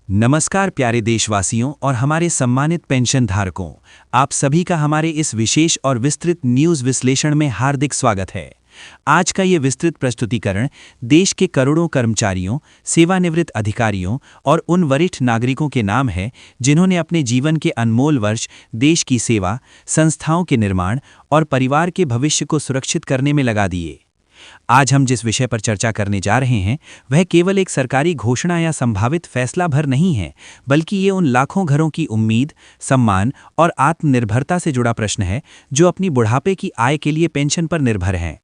नमस्कार प्यारे देशवासियों और हमारे सम्मानित पेंशन धारकों, आप सभी का हमारे इस विशेष और विस्तृत न्यूज़ विश्लेषण में हार्दिक स्वागत है। आज का ये विस्तृत प्रस्तुतिकरण देश के करोड़ों कर्मचारियों, सेवानिवृत्त अधिकारियों और उन वरिष्ठ नागरिकों के नाम है जिन्होंने अपने जीवन के अनमोल वर्ष देश की सेवा, संस्थाओं के निर्माण और परिवार के भविष्य को सुरक्षित करने में लगा दिए। आज हम जिस विषय पर चर्चा करने जा रहे हैं वह केवल एक सरकारी घोषणा या संभावित फैसला भर नहीं है, बल्कि ये उन लाखों घरों की उम्मीद, सम्मान और आत्मनिर्भरता से जुड़ा प्रश्न है जो अपनी बुढ़ापे की आय के लिए पेंशन पर निर्भर हैं।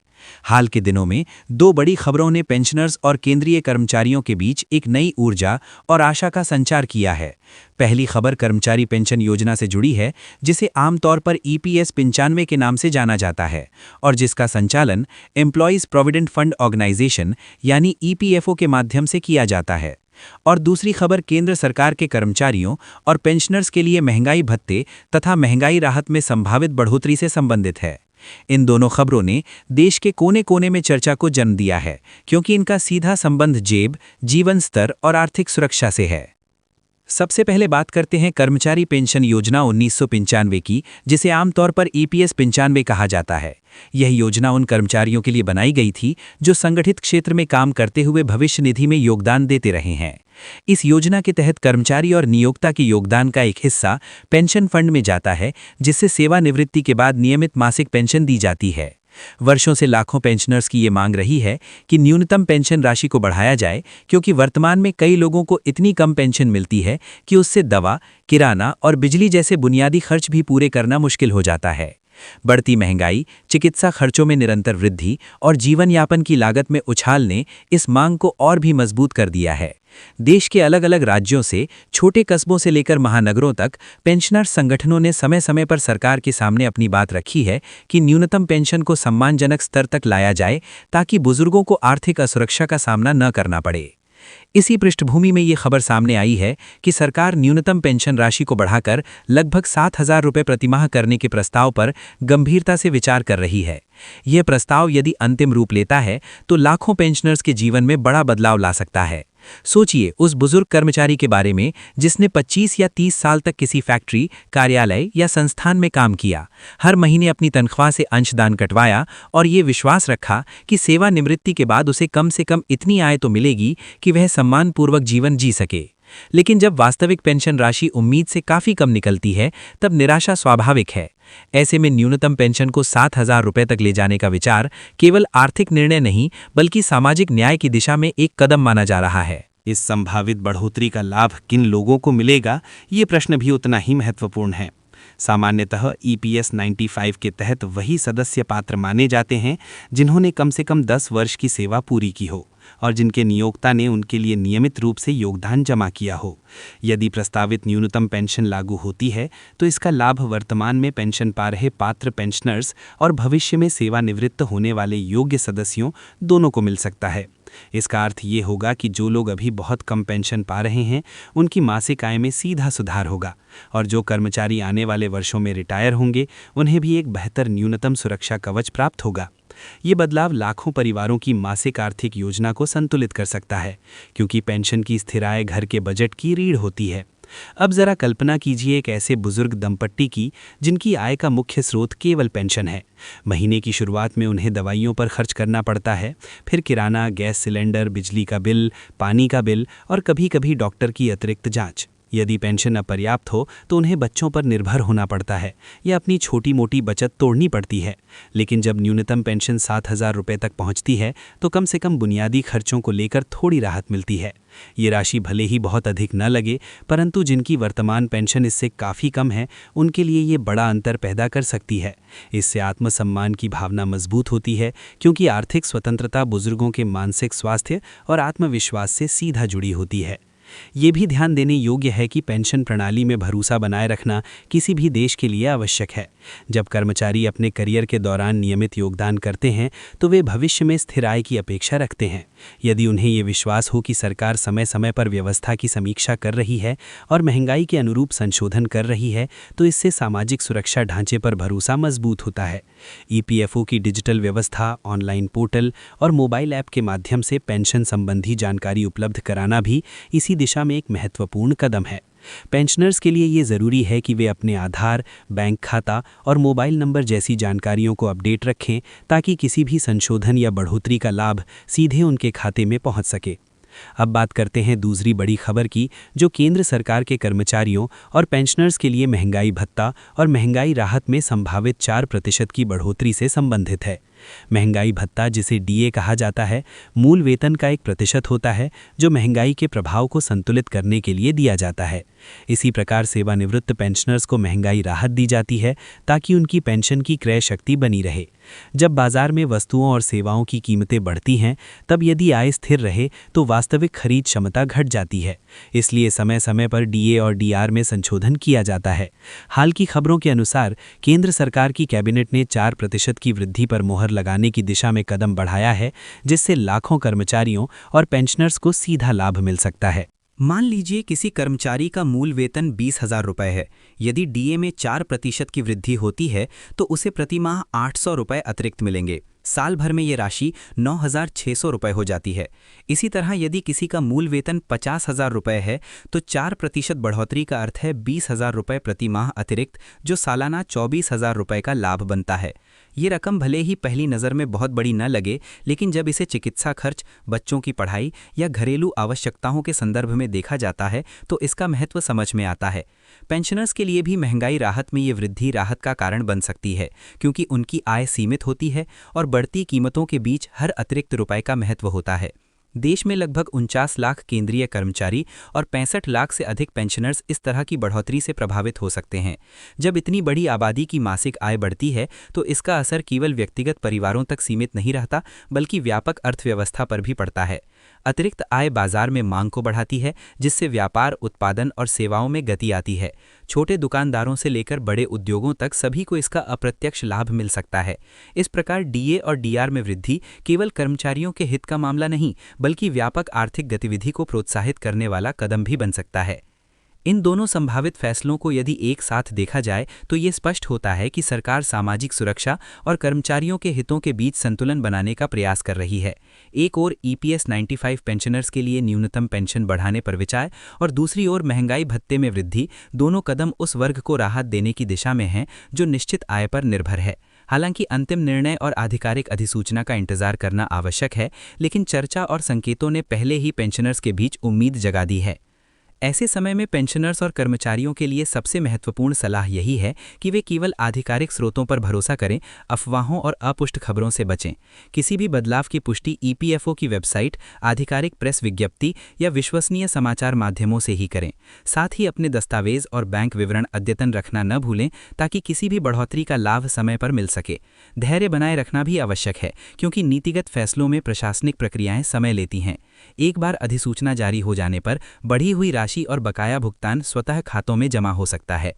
हाल के दिनों में दो बड़ी खबरों ने पेंशनर्स और केंद्रीय कर्मचारियों के बीच एक नई ऊर्जा और आशा का संचार किया है। पहली खबर कर्मचारी पेंशन योजना से जुड़ी है, जिसे आमतौर पर EPS 95 के नाम से जाना जाता है और जिसका संचालन एम्प्लॉयज़ प्रोविडेंट फंड ऑर्गेनाइजेशन यानी EPFO के माध्यम से किया जाता है। और दूसरी खबर केंद्र सरकार के कर्मचारियों और पेंशनर्स के लिए महंगाई भत्ते तथा महंगाई राहत में संभावित बढ़ोतरी से संबंधित है। इन दोनों खबरों ने देश के कोने कोने में चर्चा को जन्म दिया है, क्योंकि इनका सीधा संबंध जेब, जीवन स्तर और आर्थिक सुरक्षा से है। सबसे पहले बात करते हैं कर्मचारी पेंशन योजना 1995 की, जिसे आमतौर पर EPS 95 कहा जाता है। यह योजना उन कर्मचारियों के लिए बनाई गई थी जो संगठित क्षेत्र में काम करते हुए भविष्य निधि में योगदान देते रहे हैं। इस योजना के तहत कर्मचारी और नियोक्ता के योगदान का एक हिस्सा पेंशन फंड में जाता है, जिससे सेवानिवृत्ति के बाद नियमित मासिक पेंशन दी जाती है। वर्षों से लाखों पेंशनर्स की ये मांग रही है कि न्यूनतम पेंशन राशि को बढ़ाया जाए, क्योंकि वर्तमान में कई लोगों को इतनी कम पेंशन मिलती है कि उससे दवा, किराना और बिजली जैसे बुनियादी खर्च भी पूरे करना मुश्किल हो जाता है। बढ़ती महंगाई, चिकित्सा खर्चों में निरंतर वृद्धि और जीवन यापन की लागत में उछाल ने इस मांग को और भी मजबूत कर दिया है। देश के अलग अलग राज्यों से छोटे कस्बों से लेकर महानगरों तक पेंशनर संगठनों ने समय समय पर सरकार के सामने अपनी बात रखी है कि न्यूनतम पेंशन को सम्मानजनक स्तर तक लाया जाए, ताकि बुजुर्गों को आर्थिक असुरक्षा का सामना न करना पड़े। इसी पृष्ठभूमि में ये खबर सामने आई है कि सरकार न्यूनतम पेंशन राशि को बढ़ाकर लगभग 7,000 रुपये प्रतिमाह करने के प्रस्ताव पर गंभीरता से विचार कर रही है। यह प्रस्ताव यदि अंतिम रूप लेता है तो लाखों पेंशनर्स के जीवन में बड़ा बदलाव ला सकता है। सोचिए उस बुजुर्ग कर्मचारी के बारे में जिसने 25 या 30 साल तक किसी फैक्ट्री, कार्यालय या संस्थान में काम किया, हर महीने अपनी तनख्वाह से अंशदान कटवाया और ये विश्वास रखा कि सेवानिवृत्ति के बाद उसे कम से कम इतनी आय तो मिलेगी कि वह सम्मानपूर्वक जीवन जी सके। लेकिन जब वास्तविक पेंशन राशि उम्मीद से काफ़ी कम निकलती है, तब निराशा स्वाभाविक है। ऐसे में न्यूनतम पेंशन को 7,000 रुपये तक ले जाने का विचार केवल आर्थिक निर्णय नहीं, बल्कि सामाजिक न्याय की दिशा में एक कदम माना जा रहा है। इस संभावित बढ़ोतरी का लाभ किन लोगों को मिलेगा, ये प्रश्न भी उतना ही महत्वपूर्ण है। सामान्यतः EPS 95 के तहत वही सदस्य पात्र माने जाते हैं जिन्होंने कम से कम 10 वर्ष की सेवा पूरी की हो और जिनके नियोक्ता ने उनके लिए नियमित रूप से योगदान जमा किया हो। यदि प्रस्तावित न्यूनतम पेंशन लागू होती है तो इसका लाभ वर्तमान में पेंशन पा रहे पात्र पेंशनर्स और भविष्य में सेवानिवृत्त होने वाले योग्य सदस्यों दोनों को मिल सकता है। इसका अर्थ ये होगा कि जो लोग अभी बहुत कम पेंशन पा रहे हैं उनकी मासिक आय में सीधा सुधार होगा, और जो कर्मचारी आने वाले वर्षों में रिटायर होंगे उन्हें भी एक बेहतर न्यूनतम सुरक्षा कवच प्राप्त होगा। ये बदलाव लाखों परिवारों की मासिक आर्थिक योजना को संतुलित कर सकता है, क्योंकि पेंशन की स्थिर आय घर के बजट की रीढ़ होती है। अब जरा कल्पना कीजिए एक ऐसे बुजुर्ग दंपत्ति की जिनकी आय का मुख्य स्रोत केवल पेंशन है। महीने की शुरुआत में उन्हें दवाइयों पर खर्च करना पड़ता है, फिर किराना, गैस सिलेंडर, बिजली का बिल, पानी का बिल और कभी कभी डॉक्टर की अतिरिक्त जांच। यदि पेंशन अपर्याप्त हो तो उन्हें बच्चों पर निर्भर होना पड़ता है या अपनी छोटी मोटी बचत तोड़नी पड़ती है। लेकिन जब न्यूनतम पेंशन 7,000 रुपये तक पहुंचती है तो कम से कम बुनियादी खर्चों को लेकर थोड़ी राहत मिलती है। ये राशि भले ही बहुत अधिक न लगे, परंतु जिनकी वर्तमान पेंशन इससे काफ़ी कम है उनके लिए ये बड़ा अंतर पैदा कर सकती है। इससे आत्मसम्मान की भावना मजबूत होती है, क्योंकि आर्थिक स्वतंत्रता बुजुर्गों के मानसिक स्वास्थ्य और आत्मविश्वास से सीधा जुड़ी होती है। ये भी ध्यान देने योग्य है कि पेंशन प्रणाली में भरोसा बनाए रखना किसी भी देश के लिए आवश्यक है। जब कर्मचारी अपने करियर के दौरान नियमित योगदान करते हैं तो वे भविष्य में स्थिर आय की अपेक्षा रखते हैं। यदि उन्हें ये विश्वास हो कि सरकार समय समय पर व्यवस्था की समीक्षा कर रही है और महंगाई के अनुरूप संशोधन कर रही है, तो इससे सामाजिक सुरक्षा ढांचे पर भरोसा मजबूत होता है। EPFO की डिजिटल व्यवस्था, ऑनलाइन पोर्टल और मोबाइल ऐप के माध्यम से पेंशन संबंधी जानकारी उपलब्ध कराना भी इसी दिशा में एक महत्वपूर्ण कदम है। पेंशनर्स के लिए ये ज़रूरी है कि वे अपने आधार, बैंक खाता और मोबाइल नंबर जैसी जानकारियों को अपडेट रखें ताकि किसी भी संशोधन या बढ़ोतरी का लाभ सीधे उनके खाते में पहुंच सके। अब बात करते हैं दूसरी बड़ी खबर की, जो केंद्र सरकार के कर्मचारियों और पेंशनर्स के लिए महंगाई भत्ता और महंगाई राहत में संभावित 4% की बढ़ोतरी से संबंधित है। महंगाई भत्ता, जिसे डीए कहा जाता है, मूल वेतन का 1% होता है जो महंगाई के प्रभाव को संतुलित करने के लिए दिया जाता है। इसी प्रकार सेवानिवृत्त पेंशनर्स को महंगाई राहत दी जाती है ताकि उनकी पेंशन की क्रय शक्ति बनी रहे। जब बाजार में वस्तुओं और सेवाओं की कीमतें बढ़ती हैं, तब यदि आय स्थिर रहे तो वास्तविक खरीद क्षमता घट जाती है। इसलिए समय समय पर डीए और डीआर में संशोधन किया जाता है। हाल की खबरों के अनुसार केंद्र सरकार की कैबिनेट ने 4% की वृद्धि पर मोहर लगाने की दिशा में कदम बढ़ाया है, जिससे लाखों कर्मचारियों और पेंशनर्स को सीधा लाभ मिल सकता है। मान लीजिए किसी कर्मचारी का मूल वेतन 20,000 रुपये है। यदि डीए में 4% की वृद्धि होती है तो उसे प्रति माह 800 रुपये अतिरिक्त मिलेंगे। साल भर में ये राशि 9,600 रुपये हो जाती है। इसी तरह यदि किसी का मूल वेतन 50,000 रुपये है तो 4% बढ़ोतरी का अर्थ है 20,000 रुपये प्रति माह अतिरिक्त, जो सालाना 24,000 रुपये का लाभ बनता है। ये रकम भले ही पहली नज़र में बहुत बड़ी न लगे, लेकिन जब इसे चिकित्सा खर्च, बच्चों की पढ़ाई या घरेलू आवश्यकताओं के संदर्भ में देखा जाता है तो इसका महत्व समझ में आता है। पेंशनर्स के लिए भी महंगाई राहत में ये वृद्धि राहत का कारण बन सकती है, क्योंकि उनकी आय सीमित होती है और बढ़ती कीमतों के बीच हर अतिरिक्त रुपए का महत्व होता है। देश में लगभग 49 लाख केंद्रीय कर्मचारी और 65 लाख से अधिक पेंशनर्स इस तरह की बढ़ोतरी से प्रभावित हो सकते हैं। जब इतनी बड़ी आबादी की मासिक आय बढ़ती है तो इसका असर केवल व्यक्तिगत परिवारों तक सीमित नहीं रहता, बल्कि व्यापक अर्थव्यवस्था पर भी पड़ता है। अतिरिक्त आय बाजार में मांग को बढ़ाती है, जिससे व्यापार, उत्पादन और सेवाओं में गति आती है। छोटे दुकानदारों से लेकर बड़े उद्योगों तक सभी को इसका अप्रत्यक्ष लाभ मिल सकता है। इस प्रकार डीए और डीआर में वृद्धि केवल कर्मचारियों के हित का मामला नहीं, बल्कि व्यापक आर्थिक गतिविधि को प्रोत्साहित करने वाला कदम भी बन सकता है। इन दोनों संभावित फैसलों को यदि एक साथ देखा जाए तो ये स्पष्ट होता है कि सरकार सामाजिक सुरक्षा और कर्मचारियों के हितों के बीच संतुलन बनाने का प्रयास कर रही है। एक ओर ईपीएस 95 पेंशनर्स के लिए न्यूनतम पेंशन बढ़ाने पर विचार और दूसरी ओर महंगाई भत्ते में वृद्धि, दोनों कदम उस वर्ग को राहत देने की दिशा में हैं जो निश्चित आय पर निर्भर है। हालांकि अंतिम निर्णय और आधिकारिक अधिसूचना का इंतजार करना आवश्यक है, लेकिन चर्चा और संकेतों ने पहले ही पेंशनर्स के बीच उम्मीद जगा दी है। ऐसे समय में पेंशनर्स और कर्मचारियों के लिए सबसे महत्वपूर्ण सलाह यही है कि वे केवल आधिकारिक स्रोतों पर भरोसा करें, अफवाहों और अपुष्ट खबरों से बचें। किसी भी बदलाव की पुष्टि ईपीएफओ की वेबसाइट, आधिकारिक प्रेस विज्ञप्ति या विश्वसनीय समाचार माध्यमों से ही करें। साथ ही अपने दस्तावेज और बैंक विवरण अद्यतन रखना न भूलें ताकि किसी भी बढ़ोतरी का लाभ समय पर मिल सके। धैर्य बनाए रखना भी आवश्यक है, क्योंकि नीतिगत फैसलों में प्रशासनिक प्रक्रियाएं समय लेती हैं। एक बार अधिसूचना जारी हो जाने पर बढ़ी हुई राशि और बकाया भुगतान स्वतः खातों में जमा हो सकता है।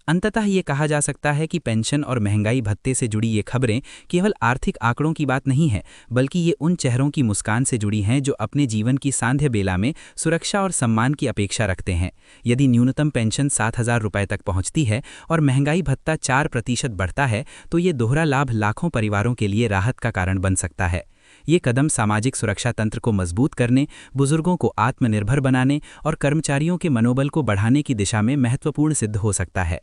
अंततः ये कहा जा सकता है कि पेंशन और महंगाई भत्ते से जुड़ी ये खबरें केवल आर्थिक आंकड़ों की बात नहीं है, बल्कि ये उन चेहरों की मुस्कान से जुड़ी हैं जो अपने जीवन की सांध्य बेला में सुरक्षा और सम्मान की अपेक्षा रखते हैं। यदि न्यूनतम पेंशन 7,000 रुपये तक पहुंचती है और महंगाई भत्ता 4% बढ़ता है तो ये दोहरा लाभ लाखों परिवारों के लिए राहत का कारण बन सकता है। ये कदम सामाजिक सुरक्षा तंत्र को मजबूत करने, बुजुर्गों को आत्मनिर्भर बनाने और कर्मचारियों के मनोबल को बढ़ाने की दिशा में महत्वपूर्ण सिद्ध हो सकता है।